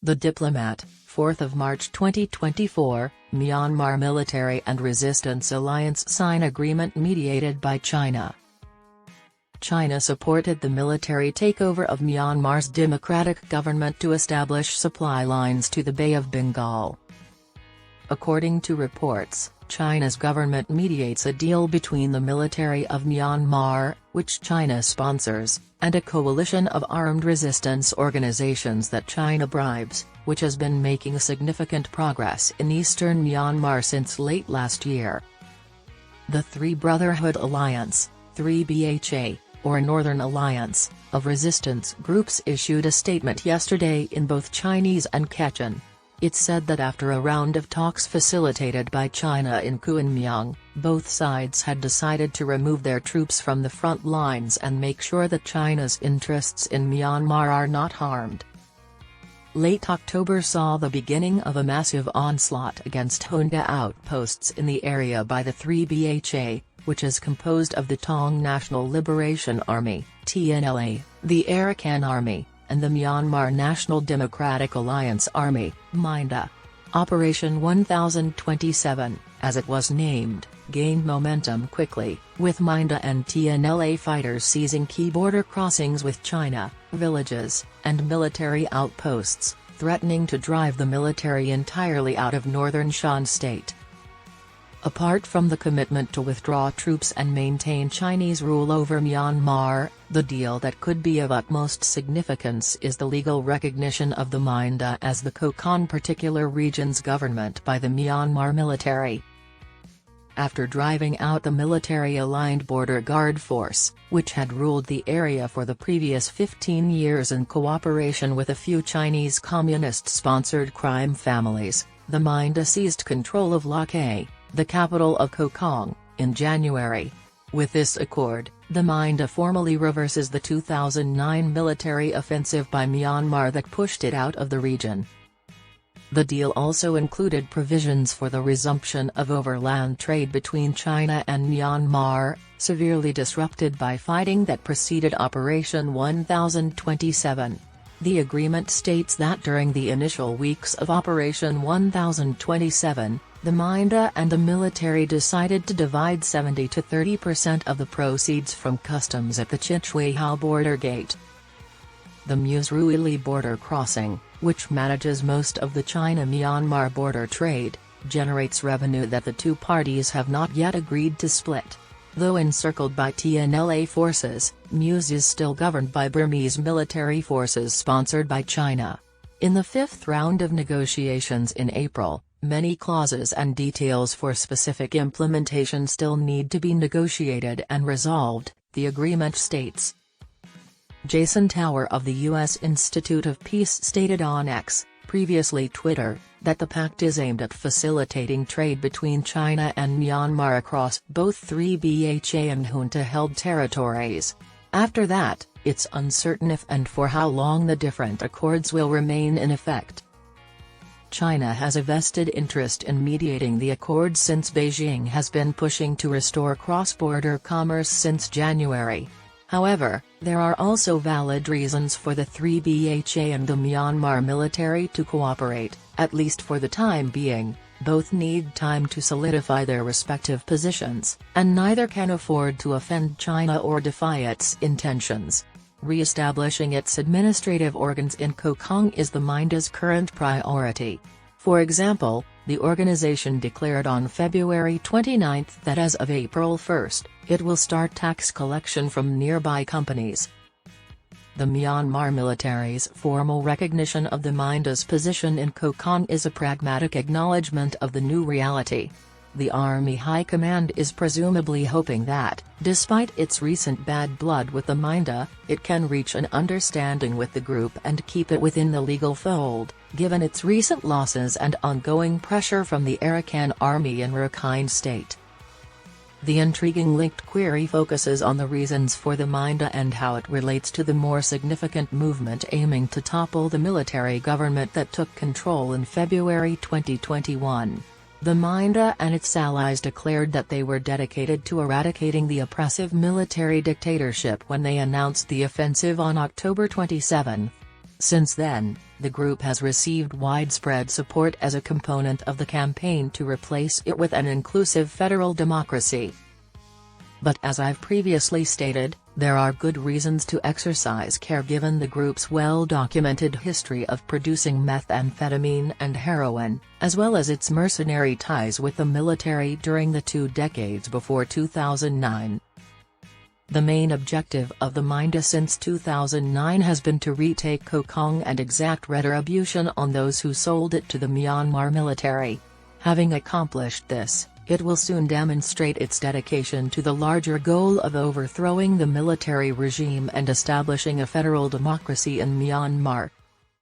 The Diplomat, 4th of March 2024, Myanmar Military and Resistance Alliance sign agreement mediated by China. China supported the military takeover of Myanmar's democratic government to establish supply lines to the Bay of Bengal. According to reports, China's government mediates a deal between the military of Myanmar, which China sponsors, and a coalition of armed resistance organizations that China bribes, which has been making significant progress in eastern Myanmar since late last year. The Three Brotherhood Alliance, 3BHA, or Northern Alliance, of resistance groups issued a statement yesterday in both Chinese and Kachin. It said that after a round of talks facilitated by China in Kunming, both sides had decided to remove their troops from the front lines and make sure that China's interests in Myanmar are not harmed. Late October saw the beginning of a massive onslaught against junta outposts in the area by the 3BHA, which is composed of the Tong National Liberation Army, TNLA, the Arakan Army, and the Myanmar National Democratic Alliance Army, MNDAA. Operation 1027, as it was named, gained momentum quickly, with MNDAA and TNLA fighters seizing key border crossings with China, villages, and military outposts, threatening to drive the military entirely out of northern Shan State. Apart from the commitment to withdraw troops and maintain Chinese rule over Myanmar, the deal that could be of utmost significance is the legal recognition of the MNDAA as the Kachin particular region's government by the Myanmar military. After driving out the military-aligned border guard force, which had ruled the area for the previous 15 years in cooperation with a few Chinese communist-sponsored crime families, the MNDAA seized control of Lake, the capital of Kachin, in January. With this accord, the MNDAA formally reverses the 2009 military offensive by Myanmar that pushed it out of the region. The deal also included provisions for the resumption of overland trade between China and Myanmar, severely disrupted by fighting that preceded Operation 1027. The agreement states that during the initial weeks of Operation 1027, the MNDAA and the military decided to divide 70 to 30% of the proceeds from customs at the Chichwehao border gate. The Musruili border crossing, which manages most of the China-Myanmar border trade, generates revenue that the two parties have not yet agreed to split. Though encircled by TNLA forces, Mus is still governed by Burmese military forces sponsored by China. In the fifth round of negotiations in April, many clauses and details for specific implementation still need to be negotiated and resolved, the agreement states. Jason Tower of the U.S. Institute of Peace stated on X, previously Twitter, that the pact is aimed at facilitating trade between China and Myanmar across both 3BHA and junta-held territories. After that, it's uncertain if and for how long the different accords will remain in effect. China has a vested interest in mediating the accords since Beijing has been pushing to restore cross-border commerce since January. However, there are also valid reasons for the 3BHA and the Myanmar military to cooperate, at least for the time being. Both need time to solidify their respective positions, and neither can afford to offend China or defy its intentions. Re-establishing its administrative organs in Kachin is the MNDAA's current priority. For example, the organization declared on February 29 that as of April 1, it will start tax collection from nearby companies. The Myanmar military's formal recognition of the MNDAA's position in Kachin is a pragmatic acknowledgement of the new reality. The Army High Command is presumably hoping that, despite its recent bad blood with the MNDAA, it can reach an understanding with the group and keep it within the legal fold, given its recent losses and ongoing pressure from the Arakan Army in Rakhine State. The intriguing linked query focuses on the reasons for the MNDAA and how it relates to the more significant movement aiming to topple the military government that took control in February 2021. The MNDAA and its allies declared that they were dedicated to eradicating the oppressive military dictatorship when they announced the offensive on October 27. Since then, the group has received widespread support as a component of the campaign to replace it with an inclusive federal democracy. But as I've previously stated, there are good reasons to exercise care given the group's well-documented history of producing methamphetamine and heroin, as well as its mercenary ties with the military during the 2 decades before 2009. The main objective of the MNDAA since 2009 has been to retake Kokong and exact retribution on those who sold it to the Myanmar military. Having accomplished this, it will soon demonstrate its dedication to the larger goal of overthrowing the military regime and establishing a federal democracy in Myanmar.